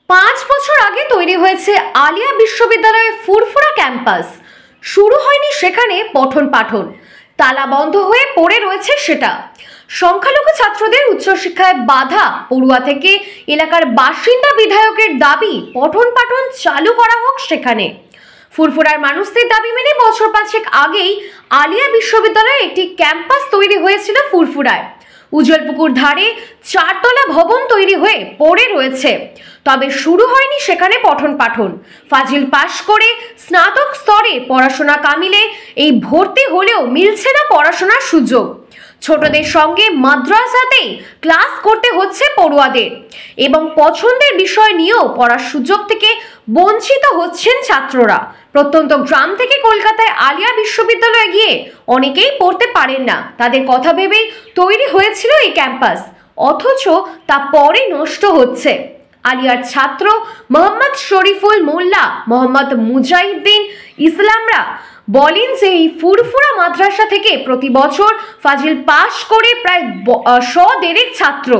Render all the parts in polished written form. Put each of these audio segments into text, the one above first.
5 বছর আগে তৈরি হয়েছে আলিয়া বিশ্ববিদ্যালয়ের ফুরফুরা ক্যাম্পাস। শুরু হয়নি সেখানে পঠন পাঠন, তালা বন্ধ হয়ে পড়ে রয়েছে সেটা। সংখ্যালঘু ছাত্রদের উচ্চশিক্ষায় বাধা, পড়ুয়া থেকে এলাকার বাসিন্দা বিধায়কের দাবি পঠন পাঠন চালু করা হোক সেখানে। ফুরফুরার মানুষদের দাবি মেনে বছর 5 আগেই আলিয়া বিশ্ববিদ্যালয়ে একটি ক্যাম্পাস তৈরি হয়েছিল ফুরফুরায়। উজ্জ্বলপুকুর ধারে 4 তলা ভবন তৈরি হয়ে পড়ে রয়েছে, তবে শুরু হয়নি সেখানে পঠন পাঠন। ফাজিল পাশ করে স্নাতক স্তরে পড়াশোনা কামিলে এই ভর্তি হলেও মিলছে না পড়াশোনার সুযোগ। ছোটদের সঙ্গে মাদ্রাসাতেই ক্লাস করতে হচ্ছে পড়ুয়াদের, এবং পছন্দের বিষয় নিয়েও পড়ার সুযোগ থেকে বঞ্চিত হচ্ছেন ছাত্ররা। প্রত্যন্ত গ্রাম থেকে কলকাতায় আলিয়া বিশ্ববিদ্যালয়ে গিয়ে অনেকেই পড়তে পারেন না। তাদের কথা ভেবেই তৈরি হয়েছিল এই ক্যাম্পাস, অথচ তা পরে নষ্ট হচ্ছে। আলিয়ার ছাত্র মোহাম্মদ শরীফুল মোল্লা, মোহাম্মদ মুজাহিদ্দিন ইসলামরা বলেন যে এই ফুরফুরা মাদ্রাসা থেকে প্রতি বছর ফাজিল পাশ করে প্রায় 100 ছাত্র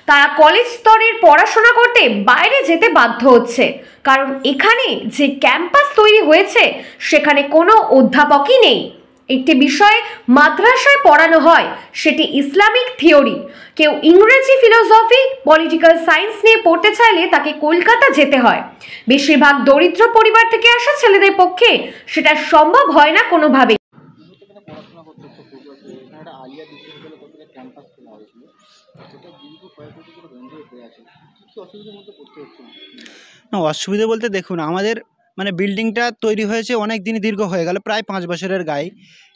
তারা কলেজ স্তরের পড়াশোনা করতে বাইরে যেতে বাধ্য হচ্ছে, কারণ এখানে যে ক্যাম্পাস তৈরি হয়েছে সেখানে কোনো অধ্যাপকই নেই। একটি বিষয়ে মাদ্রাসায় পড়ানো হয় সেটি ইসলামিক থিওরি। কেউ ইংরেজি, ফিলোসফি, পলিটিক্যাল সায়েন্স নিয়ে পড়তে চাইলে তাকে কলকাতা যেতে হয়। বেশিরভাগ দরিদ্র পরিবার থেকে আসা ছেলেদের পক্ষে সেটা সম্ভব হয় না কোনোভাবে। না, অসুবিধা বলতে দেখুন, আমাদের বিল্ডিংটা তৈরি হয়েছে অনেক দিনই, দীর্ঘ হয়ে গেল, প্রায় 5 বছরের গায়ে।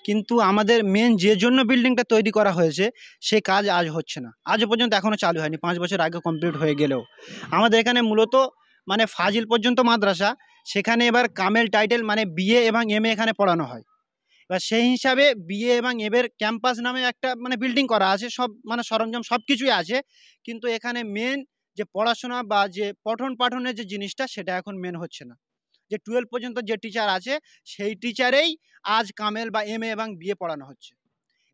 কিন্তু আমাদের মেন যে জন্য বিল্ডিংটা তৈরি করা হয়েছে সেই কাজ আজ হচ্ছে না, আজও পর্যন্ত এখনও চালু হয়নি। 5 বছর আগে কমপ্লিট হয়ে গেলেও আমাদের এখানে মূলত ফাজিল পর্যন্ত মাদ্রাসা, সেখানে এবার কামেল টাইটেল বিএ এবং এমএ এখানে পড়ানো হয়। এবার সেই হিসাবে বিএ এবং এর ক্যাম্পাস নামে একটা বিল্ডিং করা আছে, সব সরঞ্জাম সব কিছুই আছে, কিন্তু এখানে মেন যে পড়াশোনা বা যে পঠন পাঠনের যে জিনিসটা সেটা এখন মেন হচ্ছে না। যে 12 পর্যন্ত যে টিচার আছে সেই টিচারেই আজ কামেল বা এমএ এবং বিএ পড়ানো হচ্ছে।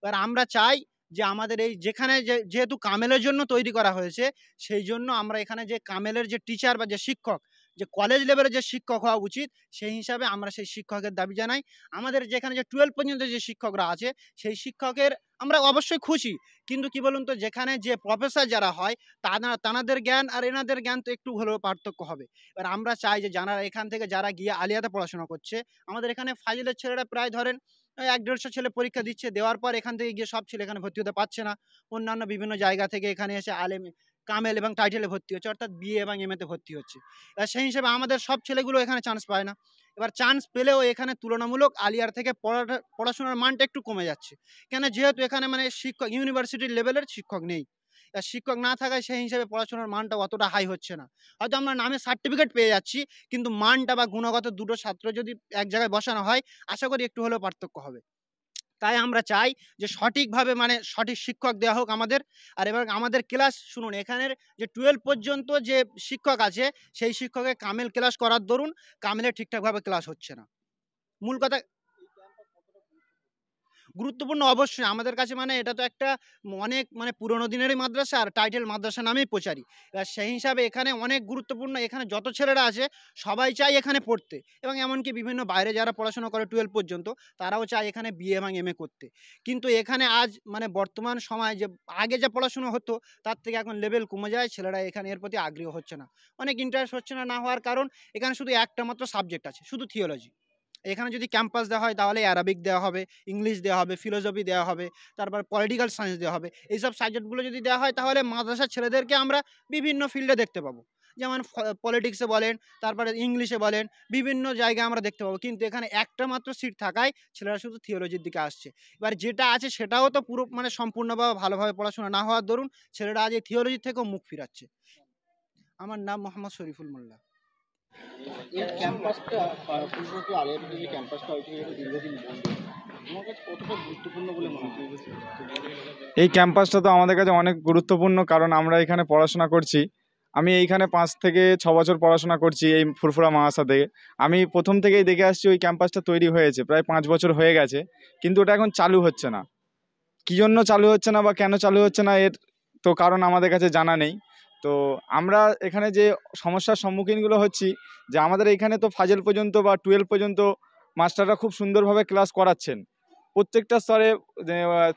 এবার আমরা চাই যে আমাদের এই যেখানে যেহেতু কামেলের জন্য তৈরি করা হয়েছে, সেই জন্য আমরা এখানে যে কামেলের যে টিচার বা যে শিক্ষক, যে কলেজ লেভেলের যে শিক্ষক হওয়া উচিত, সেই হিসাবে আমরা সেই শিক্ষকের দাবি জানাই। আমাদের যেখানে যে 12 পর্যন্ত যে শিক্ষকরা আছে সেই শিক্ষকের আমরা অবশ্যই খুশি, কিন্তু কি বলুন তো, যেখানে যে প্রফেসর যারা হয় তাদের জ্ঞান আর এনাদের জ্ঞান তো একটু হলেও পার্থক্য হবে। এবার আমরা চাই যে যারা এখান থেকে যারা গিয়ে আলিয়াতে পড়াশোনা করছে, আমাদের এখানে ফাজিলের ছেলেরা প্রায় ধরেন 1-150 ছেলে পরীক্ষা দিচ্ছে, দেওয়ার পর এখান থেকে গিয়ে সব ছেলে এখানে ভর্তি হতে পারছে না। অন্যান্য বিভিন্ন জায়গা থেকে এখানে এসে আলেম, কামেল এবং টাইটেলে ভর্তি হচ্ছে, অর্থাৎ বিএ এবং এমএতে ভর্তি হচ্ছে। সেই হিসেবে আমাদের সব ছেলেগুলো এখানে চান্স পায় না। এবার চান্স পেলেও এখানে তুলনামূলক আলিয়ার থেকে পড়াশোনার মানটা একটু কমে যাচ্ছে। কেন? যেহেতু এখানে শিক্ষক ইউনিভার্সিটির লেভেলের শিক্ষক নেই। শিক্ষক না থাকায় সেই হিসেবে পড়াশোনার মানটা অতটা হাই হচ্ছে না। হয়তো আমরা নামে সার্টিফিকেট পেয়ে যাচ্ছি, কিন্তু মানটা বা গুণগত দুটো ছাত্র যদি এক জায়গায় বসানো হয়, আশা করি একটু হলেও পার্থক্য হবে। তাই আমরা চাই যে সঠিকভাবে সঠিক শিক্ষক দেওয়া হোক আমাদের। আর এবার আমাদের ক্লাস শুনুন, এখানের যে 12 পর্যন্ত যে শিক্ষক আছে সেই শিক্ষকের কামেল ক্লাস করার দরুন কামেলের ঠিকঠাকভাবে ক্লাস হচ্ছে না। মূল কথা গুরুত্বপূর্ণ অবশ্যই আমাদের কাছে, এটা তো একটা অনেক পুরোনো দিনেরই মাদ্রাসা, আর টাইটেল মাদ্রাসা নামেই প্রচারী। এবার সেই হিসাবে এখানে অনেক গুরুত্বপূর্ণ, এখানে যত ছেলেরা আছে সবাই চায় এখানে পড়তে, এবং এমনকি বিভিন্ন বাইরে যারা পড়াশোনা করে 12 পর্যন্ত তারাও চায় এখানে বিএ এবং এমএ করতে। কিন্তু এখানে আজ বর্তমান সময় যে আগে যে পড়াশোনা হতো তার থেকে এখন লেভেল কমে যায়, ছেলেরা এখানে এর প্রতি আগ্রহ হচ্ছে না, অনেক ইন্টারেস্ট হচ্ছে না। না হওয়ার কারণ এখানে শুধু একটা মাত্র সাবজেক্ট আছে, শুধু থিওলজি। এখানে যদি ক্যাম্পাস দেওয়া হয় তাহলে অ্যারাবিক দেওয়া হবে, ইংলিশ দেওয়া হবে, ফিলোসফি দেওয়া হবে, তারপর পলিটিক্যাল সায়েন্স দেওয়া হবে। এইসব সাবজেক্টগুলো যদি দেওয়া হয় তাহলে মাদ্রাসার ছেলেদেরকে আমরা বিভিন্ন ফিল্ডে দেখতে পাবো, যেমন পলিটিক্সে বলেন, তারপরে ইংলিশে বলেন, বিভিন্ন জায়গায় আমরা দেখতে পাবো। কিন্তু এখানে একটা মাত্র সিট থাকায় ছেলেরা শুধু থিওলজির দিকে আসছে। এবার যেটা আছে সেটাও তো পুরো সম্পূর্ণভাবে ভালোভাবে পড়াশোনা না হওয়ার দরুন ছেলেরা আজ এই থিওলজির থেকেও মুখ ফিরাচ্ছে। আমার নাম মোহাম্মদ শরীফুল মোল্লা। এই ক্যাম্পাসটা পূর্ববর্তী আলিয়াতে যে ক্যাম্পাসটা হয়েছে দীর্ঘদিন বন্ধ, আমার কাছে কতটা গুরুত্বপূর্ণ বলে মনে হয়? এই ক্যাম্পাসটা তো আমাদের কাছে অনেক গুরুত্বপূর্ণ, কারণ আমরা এখানে পড়াশোনা করছি। আমি এইখানে 5 থেকে 6 বছর পড়াশোনা করছি এই ফুরফুরা মাদ্রাসা থেকে। আমি প্রথম থেকেই দেখে আসছি ওই ক্যাম্পাসটা তৈরি হয়েছে, প্রায় 5 বছর হয়ে গেছে, কিন্তু ওটা এখন চালু হচ্ছে না। কী জন্য চালু হচ্ছে না বা কেন চালু হচ্ছে না এর তো কারণ আমাদের কাছে জানা নেই। তো আমরা এখানে যে সমস্যার সম্মুখীনগুলো হচ্ছি, যে আমাদের এখানে তো ফাজেল পর্যন্ত বা 12 পর্যন্ত মাস্টাররা খুব সুন্দরভাবে ক্লাস করাচ্ছেন। প্রত্যেকটা স্তরে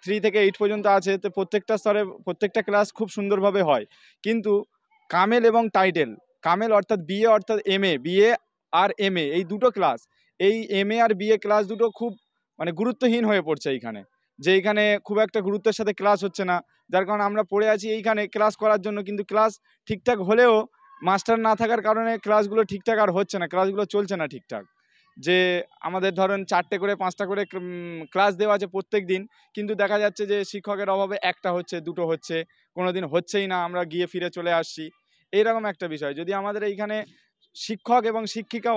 3 থেকে 8 পর্যন্ত আছে, তো প্রত্যেকটা স্তরে প্রত্যেকটা ক্লাস খুব সুন্দরভাবে হয়। কিন্তু কামেল এবং টাইটেল, কামেল অর্থাৎ বিএ অর্থাৎ বিএ আর এমএ এই দুটো ক্লাস, এই এমএ আর বিএ ক্লাস দুটো খুব মানে গুরুত্বহীন হয়ে পড়ছে এইখানে, যে এইখানে খুব একটা গুরুত্বের সাথে ক্লাস হচ্ছে না, যার কারণে আমরা পড়ে আছি এইখানে ক্লাস করার জন্য, কিন্তু ক্লাস ঠিকঠাক হলেও মাস্টার না থাকার কারণে ক্লাসগুলো ঠিকঠাক আর হচ্ছে না, ক্লাসগুলো চলছে না ঠিকঠাক। যে আমাদের ধরেন 4টে করে 5টা করে ক্লাস দেওয়া আছে প্রত্যেক দিন, কিন্তু দেখা যাচ্ছে যে শিক্ষকের অভাবে একটা হচ্ছে, দুটো হচ্ছে, কোনো দিন হচ্ছেই না, আমরা গিয়ে ফিরে চলে আসছি, এইরকম একটা বিষয়। যদি আমাদের এইখানে শিক্ষক এবং শিক্ষিকা,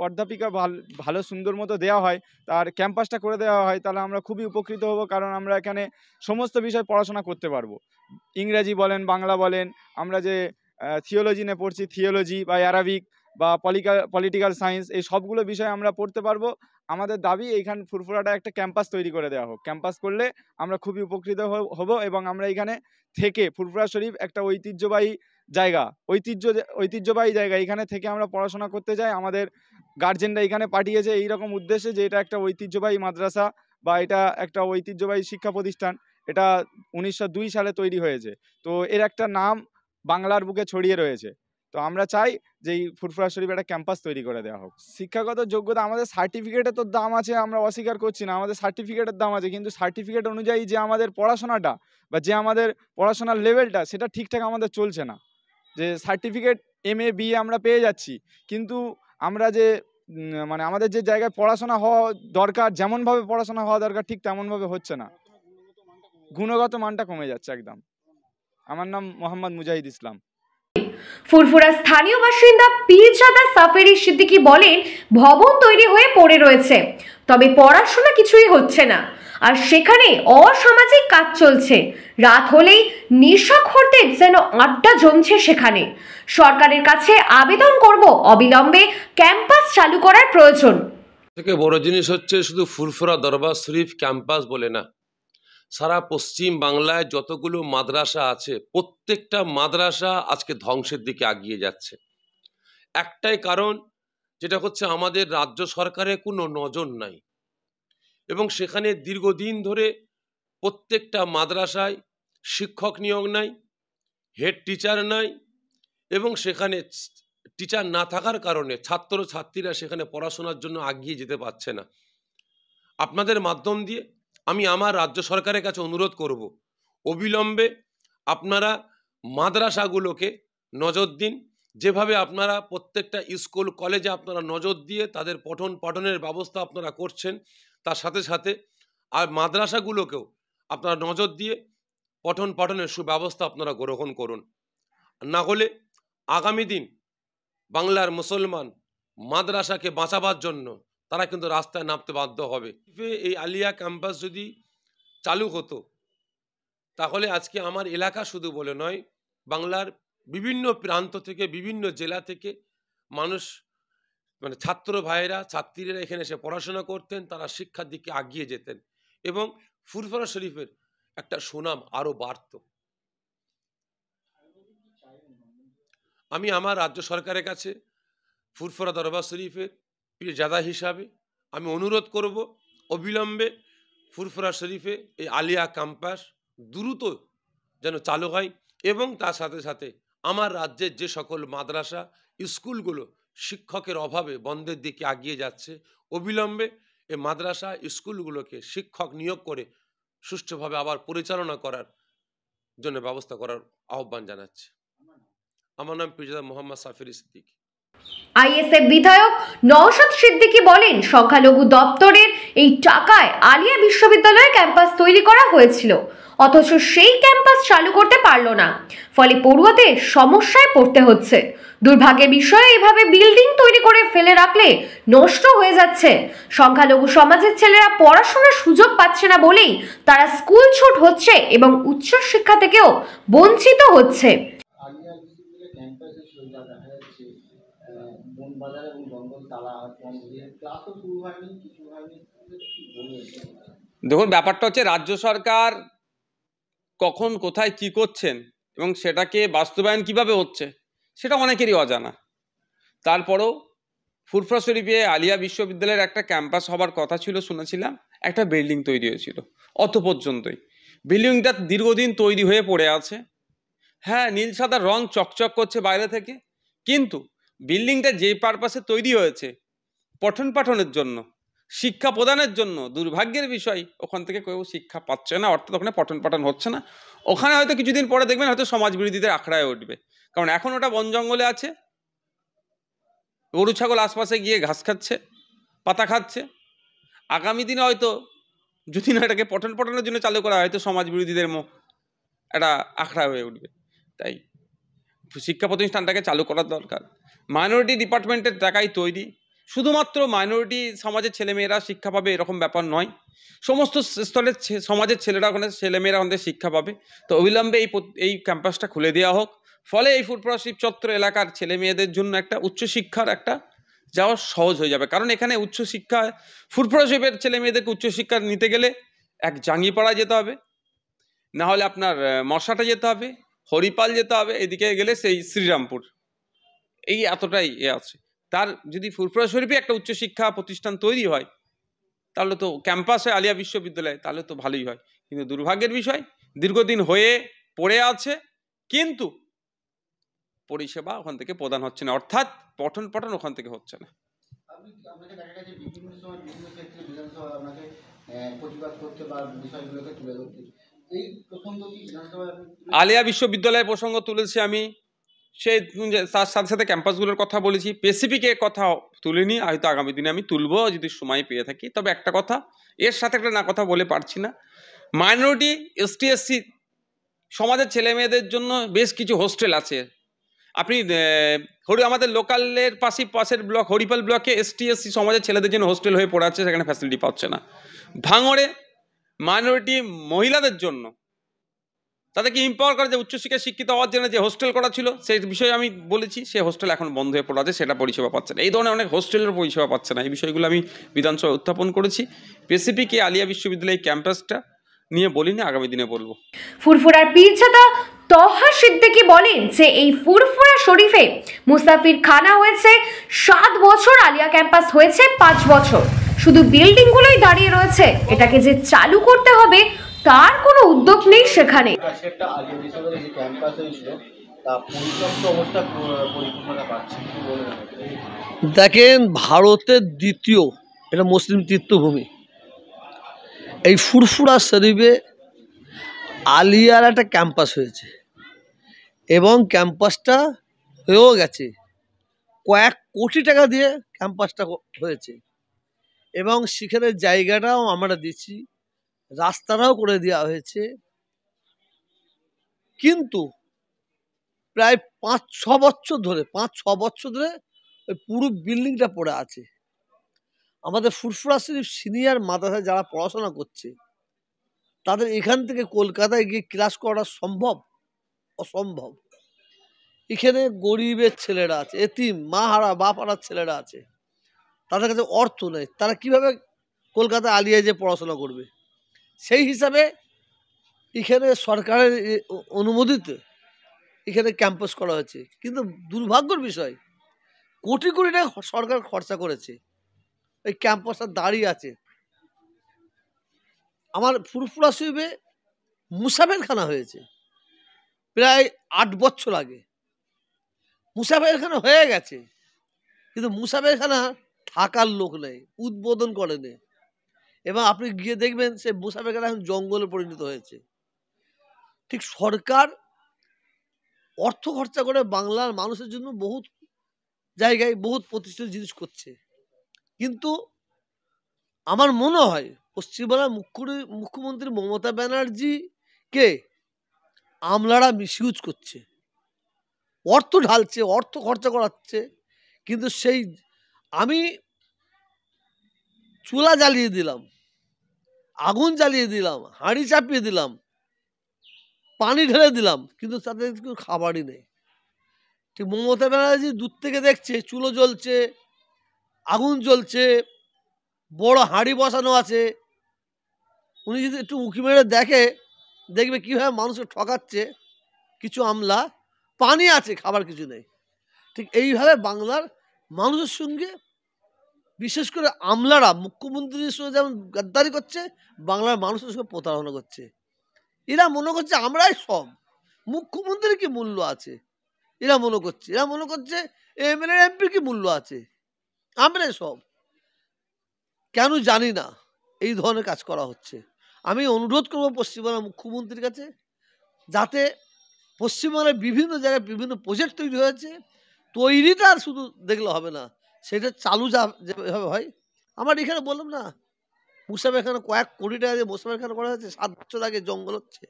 অধ্যাপিকা ভালো সুন্দর মতো দেওয়া হয়, তার ক্যাম্পাসটা করে দেওয়া হয়, তাহলে আমরা খুবই উপকৃত হব। কারণ আমরা এখানে সমস্ত বিষয় পড়াশোনা করতে পারবো, ইংরেজি বলেন, বাংলা বলেন, আমরা যে থিওলজি নিয়ে পড়ছি, থিওলজি বা অ্যারাবিক বা পলিটিক্যাল সায়েন্স, এই সবগুলো বিষয় আমরা পড়তে পারবো। আমাদের দাবি এইখানে ফুরফুরাটা একটা ক্যাম্পাস তৈরি করে দেওয়া হোক। ক্যাম্পাস করলে আমরা খুবই উপকৃত হব এবং আমরা এইখানে থেকে, ফুরফুরা শরীফ একটা ঐতিহ্যবাহী জায়গা, ঐতিহ্যবাহী জায়গা, এখানে থেকে আমরা পড়াশোনা করতে চাই। আমাদের গার্জেনরা এখানে পাঠিয়েছে এইরকম উদ্দেশ্যে যে এটা একটা ঐতিহ্যবাহী মাদ্রাসা বা এটা একটা ঐতিহ্যবাহী শিক্ষা প্রতিষ্ঠান। এটা 1902 সালে তৈরি হয়েছে, তো এর একটা নাম বাংলার বুকে ছড়িয়ে রয়েছে। তো আমরা চাই যে এই ফুরফুরা শরীফ একটা ক্যাম্পাস তৈরি করে দেওয়া হোক। শিক্ষাগত যোগ্যতা, আমাদের সার্টিফিকেটের তো দাম আছে, আমরা অস্বীকার করছি না, আমাদের সার্টিফিকেটের দাম আছে, কিন্তু সার্টিফিকেট অনুযায়ী যে আমাদের পড়াশোনাটা বা যে আমাদের পড়াশোনার লেভেলটা, সেটা ঠিকঠাক আমাদের চলছে না। যে সার্টিফিকেট এমএ বিএ আমরা পেয়ে যাচ্ছি, কিন্তু আমরা যে মানে আমাদের যে জায়গায় পড়াশোনা হওয়া দরকার, যেমনভাবে পড়াশোনা হওয়া দরকার, ঠিক তেমনভাবে হচ্ছে না, গুণগত মানটা কমে যাচ্ছে একদম। আমার নাম মোহাম্মদ মুজাহিদ ইসলাম। ফুরফুরা স্থানীয় বাসিন্দা পীরজাদা সাফেরি সিদ্দিকী বলেন, ভবন তৈরি হয়ে পড়ে রয়েছে, তবে পড়াশোনা কিছুই হচ্ছে না, আর সেখানে অসামাজিক কাজ চলছে। রাত হলেই নেশাখোরদের যেন আড্ডা জমছে সেখানে। সরকারের কাছে আবেদন করব, অবিলম্বে ক্যাম্পাস চালু করার প্রয়োজন। থেকে বড় জিনিস হচ্ছে শুধু ফুরফুরা দরবার শরীফ ক্যাম্পাস বলে না, সারা পশ্চিম বাংলায় যতগুলো মাদ্রাসা আছে, প্রত্যেকটা মাদ্রাসা আজকে ধ্বংসের দিকে এগিয়ে যাচ্ছে। একটাই কারণ, যেটা হচ্ছে আমাদের রাজ্য সরকারের কোনো নজর নাই, এবং সেখানে দীর্ঘদিন ধরে প্রত্যেকটা মাদ্রাসায় শিক্ষক নিয়োগ নাই, হেড টিচার নাই, এবং সেখানে টিচার না থাকার কারণে ছাত্রছাত্রীরা সেখানে পড়াশোনার জন্য এগিয়ে যেতে পারছে না। আপনাদের মাধ্যম দিয়ে আমি আমার রাজ্য সরকারের কাছে অনুরোধ করব, অবিলম্বে আপনারা মাদ্রাসাগুলোকে নজর দিন। যেভাবে আপনারা প্রত্যেকটা স্কুল কলেজে আপনারা নজর দিয়ে তাদের পঠন পাঠনের ব্যবস্থা আপনারা করছেন, তার সাথে সাথে আর মাদ্রাসাগুলোকেও আপনারা নজর দিয়ে পঠন পাঠনের সুব্যবস্থা আপনারা গ্রহণ করুন। না হলে আগামী দিন বাংলার মুসলমান মাদ্রাসাকে বাঁচাবার জন্য তারা কিন্তু রাস্তায় নামতে বাধ্য হবে। এই আলিয়া ক্যাম্পাস যদি চালু হতো, তাহলে আজকে আমার এলাকা শুধু বলে নয়, বাংলার বিভিন্ন প্রান্ত থেকে, বিভিন্ন জেলা থেকে মানুষ, মানে ছাত্র ভাইয়েরা, ছাত্রীরা এখানে এসে পড়াশোনা করতেন, তারা শিক্ষার দিকে এগিয়ে যেতেন এবং ফুরফুরা শরীফের একটা সুনাম আরও বাড়ত। আমি আমার রাজ্য সরকারের কাছে ফুরফুরা দরবার শরীফের পীরজাদা হিসাবে আমি অনুরোধ করব, অবিলম্বে ফুরফুরা শরীফে এই আলিয়া ক্যাম্পাস দ্রুত যেন চালু হয়, এবং তার সাথে সাথে আমার রাজ্যের যে সকল মাদ্রাসা স্কুলগুলো শিক্ষকের অভাবে বন্ধের দিকে এগিয়ে যাচ্ছে, অবিলম্বে এই মাদ্রাসা স্কুলগুলোকে শিক্ষক নিয়োগ করে সুষ্ঠুভাবে আবার পরিচালনা করার জন্য ব্যবস্থা করার আহ্বান জানাচ্ছি। আমার নাম পীরজাদা মোহাম্মদ সাফেরি সিদ্দিকী। আইএসএফ বিধায়ক নওশাদ সিদ্দিকী বলেন, সংখ্যালঘু দপ্তরের এই টাকায় আলিয়া বিশ্ববিদ্যালয়ে ক্যাম্পাস তৈরি করা হয়েছিল, অথচ সেই ক্যাম্পাস চালু করতে পারল না, ফলে পড়ুয়াদের সমস্যায় পড়তে হচ্ছে। দুর্ভাগ্যের বিষয়, এইভাবে বিল্ডিং তৈরি করে ফেলে রাখলে নষ্ট হয়ে যাচ্ছে। সংখ্যালঘু সমাজের ছেলেরা পড়াশোনার সুযোগ পাচ্ছে না বলেই তারা স্কুল ছুট হচ্ছে এবং উচ্চশিক্ষা থেকেও বঞ্চিত হচ্ছে। আলিয়া বিশ্ববিদ্যালয়ের ক্যাম্পাসে সুবিধা দেখা যাচ্ছে বনবাজার এবং জঙ্গল তালা বন্ধ দিয়ে ক্লাসও শুরু হয়নি, কিছু হয়নি। দেখুন, ব্যাপারটা হচ্ছে রাজ্য সরকার কখন কোথায় কি করছেন এবং সেটাকে বাস্তবায়ন কিভাবে হচ্ছে সেটা অনেকেরই অজানা। তারপরেও ফুরফুরা শরীফে আলিয়া বিশ্ববিদ্যালয়ের একটা ক্যাম্পাস হবার কথা ছিল, শুনেছিলাম একটা বিল্ডিং তৈরি হয়েছিল, অত পর্যন্তই। বিল্ডিংটা দীর্ঘদিন তৈরি হয়ে পড়ে আছে। হ্যাঁ, নীল সাদা রং চকচক করছে বাইরে থেকে, কিন্তু বিল্ডিংটা যে পারপাসে তৈরি হয়েছে পঠন পাঠনের জন্য, শিক্ষা প্রদানের জন্য, দুর্ভাগ্যের বিষয় ওখান থেকে কেউ শিক্ষা পাচ্ছে না, অর্থাৎ ওখানে পঠন পাঠন হচ্ছে না। ওখানে হয়তো কিছুদিন পরে দেখবেন হয়তো সমাজ বিরোধীদের আখড়ায় উঠবে, কারণ এখন ওটা বন জঙ্গলে আছে, গরু ছাগল আশপাশে গিয়ে ঘাস খাচ্ছে, পাতা খাচ্ছে। আগামী দিনে হয়তো যদি না এটাকে পঠন পাঠনের জন্য চালু করা হয়, হয়তো সমাজ বিরোধীদের একটা আখড়া হয়ে উঠবে। তাই শিক্ষা প্রতিষ্ঠানটাকে চালু করার দরকার। মাইনরিটি ডিপার্টমেন্টের টাকায় তৈরি, শুধুমাত্র মাইনরিটি সমাজের ছেলেমেয়েরা শিক্ষা পাবে এরকম ব্যাপার নয়, সমস্ত স্তরের সমাজের ছেলেরা ওখানে ছেলেমেয়েরা ওখানে শিক্ষা পাবে। তো অবিলম্বে এই ক্যাম্পাসটা খুলে দেওয়া হোক, ফলে এই ফুরফুরা শিব চত্বর এলাকার ছেলে মেয়েদের জন্য একটা উচ্চশিক্ষার একটা যাওয়া সহজ হয়ে যাবে। কারণ এখানে উচ্চশিক্ষা, ফুরফুরা শিবের ছেলে মেয়েদেরকে উচ্চশিক্ষা নিতে গেলে এক জাঙ্গিপাড়া যেতে হবে, না হলে আপনার মশাটা যেতে হবে, হরিপাল যেতে হবে, এদিকে গেলে সেই শ্রীরামপুর, এই এতটাই আছে। তার যদি ফুরফুরা শরীফে একটা উচ্চশিক্ষা প্রতিষ্ঠান তৈরি হয়, তাহলে তো ক্যাম্পাসে আলিয়া বিশ্ববিদ্যালয়, তাহলে তো ভালোই হয়। কিন্তু দুর্ভাগ্যের বিষয়, দীর্ঘদিন হয়ে পড়ে আছে, কিন্তু পরিষেবা ওখান থেকে প্রদান হচ্ছে না, অর্থাৎ পঠন পাঠন ওখান থেকে হচ্ছে না। আপনাকে দেখা গেছে বিভিন্ন সময় বিভিন্ন ক্ষেত্রে বিধানসভা আপনাকে প্রতিবাদ করতে বা বিষয়গুলোকে তুলে ধরতে, এই প্রসঙ্গ কি বিধানসভায় আলিয়া বিশ্ববিদ্যালয়ের প্রসঙ্গ তুলেছি আমি, সেই তার সাথে সাথে ক্যাম্পাসগুলোর কথা বলেছি, স্পেসিফিকের কথা তুলিনি, হয়তো আগামী দিনে আমি তুলবো যদি সময় পেয়ে থাকি। তবে একটা কথা এর সাথে একটা না কথা বলে পারছি না, মাইনরিটি এসটি এসসি সমাজের ছেলে মেয়েদের জন্য বেশ কিছু হোস্টেল আছে। আপনি আমাদের লোকালের পাশের ব্লক হরিপাল ব্লকে এসটি এসসি সমাজের ছেলেদের জন্য হোস্টেল হয়ে পড়ে আছে, সেখানে ফ্যাসিলিটি পাচ্ছে না। ভাঙড়ে মাইনরিটি মহিলাদের জন্য তাদেরকে এম্পাওয়ার করা, যে উচ্চশিক্ষায় শিক্ষিত হওয়ার জন্য যে হোস্টেল করা ছিল সেই বিষয়ে আমি বলেছি, সেই হোস্টেল এখন বন্ধ হয়ে পড়ে আছে, সেটা পরিষেবা পাচ্ছে না। এই ধরনের অনেক হোস্টেলের পরিষেবা পাচ্ছে না, এই বিষয়গুলো আমি বিধানসভায় উত্থাপন করেছি। স্পেসিফিক এই আলিয়া বিশ্ববিদ্যালয় ক্যাম্পাসটা নিয়ে বলিনি, আগামী দিনে বলবো। ফুরফুরার পীরজাদা তহা সিদ্দিকী বলেন যে এই ফুরফুরা শরীফে মুসাফির খানা হয়েছে 7 বছর, আলিয়া ক্যাম্পাস হয়েছে 5 বছর, শুধু বিল্ডিংগুলোই দাঁড়িয়ে রয়েছে। এটাকে যে চালু করতে হবে তার কোনো উদ্যোগ নেই সেখানে। একটা আলিয়া বিশ্ববিদ্যালয়ে যে ক্যাম্পাস হয়েছিল তা পরিত্যক্ত অবস্থা পরিপূর্ণতা পাচ্ছে, কি বলে দেখেন, ভারতের দ্বিতীয় এটা মুসলিম তীর্থভূমি, এই ফুরফুরা শরীফে আলিয়ার একটা ক্যাম্পাস হয়েছে এবং ক্যাম্পাসটা হয়েও গেছে, কয়েক কোটি টাকা দিয়ে ক্যাম্পাসটা হয়েছে এবং সেখানে জায়গাটাও আমরা দিচ্ছি, রাস্তাটাও করে দেওয়া হয়েছে। কিন্তু প্রায় 5-6 বছর ধরে ওই পুরো বিল্ডিংটা পড়ে আছে। আমাদের ফুরফুরা শরীফ সিনিয়র মাদ্রাসায় যারা পড়াশোনা করছে তাদের এখান থেকে কলকাতায় গিয়ে ক্লাস করা সম্ভব? অসম্ভব। এখানে গরিবের ছেলেরা আছে, এতিম মা হারা বাপ হারার ছেলেরা আছে, তাদের কাছে অর্থ নেই, তারা কিভাবে কলকাতায় আলিয়ায় যে পড়াশোনা করবে? সেই হিসাবে এখানে সরকারের অনুমোদিত এখানে ক্যাম্পাস করা হয়েছে, কিন্তু দুর্ভাগ্যের বিষয় কোটি কোটি টাকা সরকার খরচা করেছে, এই ক্যাম্পাসটা দাঁড়িয়ে আছে। আমার ফুরফুরা শরীফে মুসাফিরখানা হয়েছে প্রায় 8 বছর আগে, মুসাফিরখানা হয়ে গেছে, কিন্তু মুসাফিরখানা থাকার লোক নেই, উদ্বোধন করেনি, এবং আপনি গিয়ে দেখবেন সে মুসাফিরখানা এখন জঙ্গলে পরিণত হয়েছে। ঠিক সরকার অর্থ খরচা করে বাংলার মানুষের জন্য বহুত জায়গায় বহুত প্রতিষ্ঠিত জিনিস করছে, কিন্তু আমার মনে হয় পশ্চিমবাংলার মুখ্যমন্ত্রী মমতা ব্যানার্জিকে আমলারা মিসইউজ করছে, অর্থ ঢালছে, অর্থ খরচা করাচ্ছে, কিন্তু সেই আমি চুলা জ্বালিয়ে দিলাম, আগুন জ্বালিয়ে দিলাম, হাঁড়ি চাপিয়ে দিলাম, পানি ঢেলে দিলাম, কিন্তু তাদের কোনো খাবারই নেই। ঠিক মমতা ব্যানার্জি দূর থেকে দেখছে চুলো জ্বলছে, আগুন জ্বলছে, বড় হাঁড়ি বসানো আছে, উনি যদি একটু উঁকি মেরে দেখবে কীভাবে মানুষকে ঠকাচ্ছে, কিছু আমলা, পানি আছে খাবার কিছু নেই। ঠিক এইভাবে বাংলার মানুষের সঙ্গে বিশেষ করে আমলারা মুখ্যমন্ত্রীর সঙ্গে যেমন গাদ্দারি করছে, বাংলার মানুষের সঙ্গে প্রতারণা করছে। এরা মনে করছে আমরাই সব, মুখ্যমন্ত্রীর কি মূল্য আছে এরা মনে করছে। এরা মনে করছে এমএলএ এমপির কি মূল্য আছে, আমরাই সব। কেন জানি না এই ধরনের কাজ করা হচ্ছে। আমি অনুরোধ করব পশ্চিমবাংলার মুখ্যমন্ত্রীর কাছে, যাতে পশ্চিমবাংলার বিভিন্ন জায়গায় বিভিন্ন প্রজেক্ট তৈরি হয়েছে, তৈরিটা আর শুধু দেখলে হবে না, সেটা চালু যেভাবে হয়। আমার এখানে বললাম না, মুসাফেরখানা কয়েক কোটি টাকা দিয়ে মুসাফেরখানা করা হয়েছে, 7 বছর আগে জঙ্গল হচ্ছে।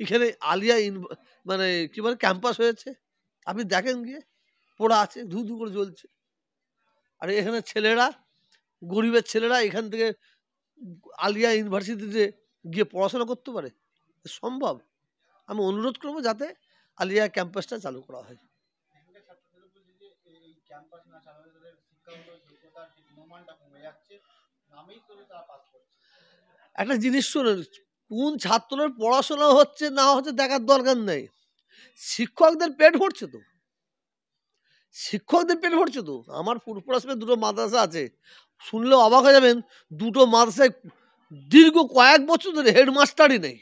এখানে আলিয়া মানে কি বলে ক্যাম্পাস হয়েছে, আপনি দেখেন গিয়ে পোড়া আছে, ধু ধু করে জ্বলছে। আর এখানে ছেলেরা, গরিবের ছেলেরা এখান থেকে আলিয়া ইউনিভার্সিটিতে গিয়ে পড়াশোনা করতে পারে, সম্ভব? আমি অনুরোধ করবো যাতে আলিয়া ক্যাম্পাসটা চালু করা হয়। একটা জিনিস শুনুন, কোন ছাত্রের পড়াশোনা হচ্ছে না হচ্ছে দেখার দরকার নেই, শিক্ষকদের পেট ভরছে তো, শিক্ষকদের পেট ভরছে তো। আমার ফুরফুরাসমে 2টো মাদ্রাসা আছে, শুনলে অবাক হয়ে যাবেন, 2টো মাদ্রাসায় দীর্ঘ কয়েক বছর ধরে হেডমাস্টারই নেই,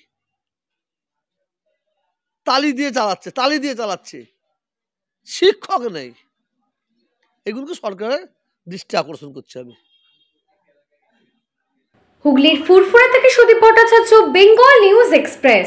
তালি দিয়ে চালাচ্ছে, শিক্ষক নেই। এগুলোকে সরকারের দৃষ্টি আকর্ষণ করছে আমি। হুগলির ফুরফুরা থেকে সুদীপ ভট্টাচার্য, বেঙ্গল নিউজ এক্সপ্রেস।